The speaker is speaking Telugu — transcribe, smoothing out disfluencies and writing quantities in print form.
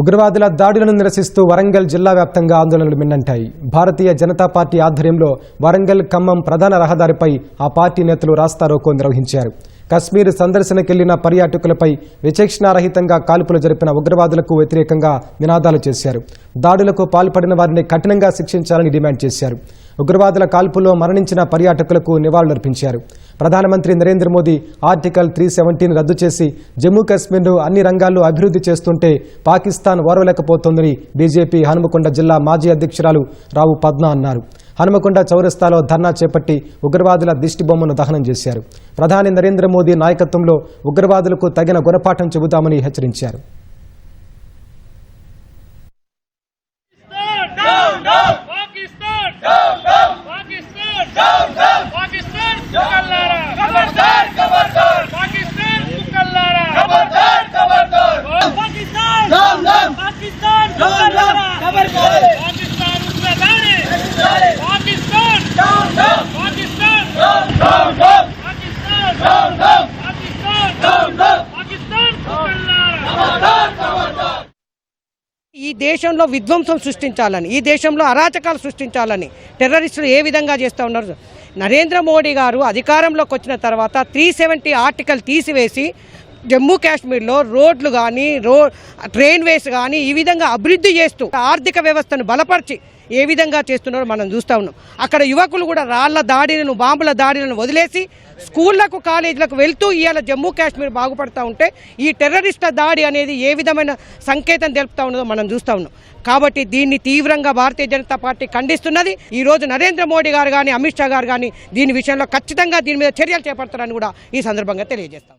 ఉగ్రవాదుల దాడులను నిరసిస్తూ వరంగల్ జిల్లా వ్యాప్తంగా ఆందోళనలు మిన్నంటాయి. భారతీయ జనతా పార్టీ ఆధ్వర్యంలో వరంగల్ ఖమ్మం ప్రధాన రహదారిపై ఆ పార్టీ నేతలు రాస్తారోకో నిర్వహించారు. కశ్మీర్ సందర్శనకెళ్లిన పర్యాటకులపై విచక్షణారహితంగా కాల్పులు జరిపిన ఉగ్రవాదులకు వ్యతిరేకంగా నినాదాలు చేశారు. దాడులకు పాల్పడిన వారిని కఠినంగా శిక్షించాలని డిమాండ్ చేశారు. ఉగ్రవాదుల కాల్పుల్లో మరణించిన పర్యాటకులకు నివాళులర్పించారు. ప్రధానమంత్రి నరేంద్ర మోదీ ఆర్టికల్ 370 రద్దు చేసి జమ్మూ కశ్మీర్ను అన్ని రంగాల్లో అభివృద్ధి చేస్తుంటే పాకిస్తాన్ ఓర్వలేకపోతోందని బీజేపీ హనుమకొండ జిల్లా మాజీ అధ్యక్షురాలు రావు పద్మ అన్నారు. హనుమకొండ చౌరస్తాలో ధర్నా చేపట్టి ఉగ్రవాదుల దిష్టిబొమ్మను దహనం చేశారు. ప్రధాని నరేంద్ర మోదీ నాయకత్వంలో ఉగ్రవాదులకు తగిన గుణపాఠం చెబుతామని హెచ్చరించారు. ఈ దేశంలో విధ్వంసం సృష్టించాలని, ఈ దేశంలో అరాచకాలు సృష్టించాలని టెర్రరిస్టులు ఏ విధంగా చేస్తూ ఉన్నారు. నరేంద్ర మోడీ గారు అధికారంలోకి వచ్చిన తర్వాత 370 ఆర్టికల్ తీసివేసి జమ్మూ కాశ్మీర్లో రోడ్లు కానీ ట్రైన్ వేస్ కానీ ఈ విధంగా అభివృద్ధి చేస్తూ ఆర్థిక వ్యవస్థను బలపరిచి ఏ విధంగా చేస్తున్నారో మనం చూస్తూ ఉన్నాం. అక్కడ యువకులు కూడా రాళ్ల దాడిలను, బాంబుల దాడిలను వదిలేసి స్కూళ్లకు, కాలేజీలకు వెళ్తూ ఇవాళ జమ్మూ కాశ్మీర్ బాగుపడుతూ ఉంటే ఈ టెర్రరిస్టుల దాడి అనేది ఏ విధమైన సంకేతం తెలుపుతూ ఉన్నదో మనం చూస్తూ ఉన్నాం. కాబట్టి దీన్ని తీవ్రంగా భారతీయ జనతా పార్టీ ఖండిస్తున్నది. ఈరోజు నరేంద్ర మోడీ గారు కానీ, అమిత్ షా గారు కానీ దీని విషయంలో ఖచ్చితంగా దీని మీద చర్యలు చేపడతారని కూడా ఈ సందర్భంగా తెలియజేస్తాం.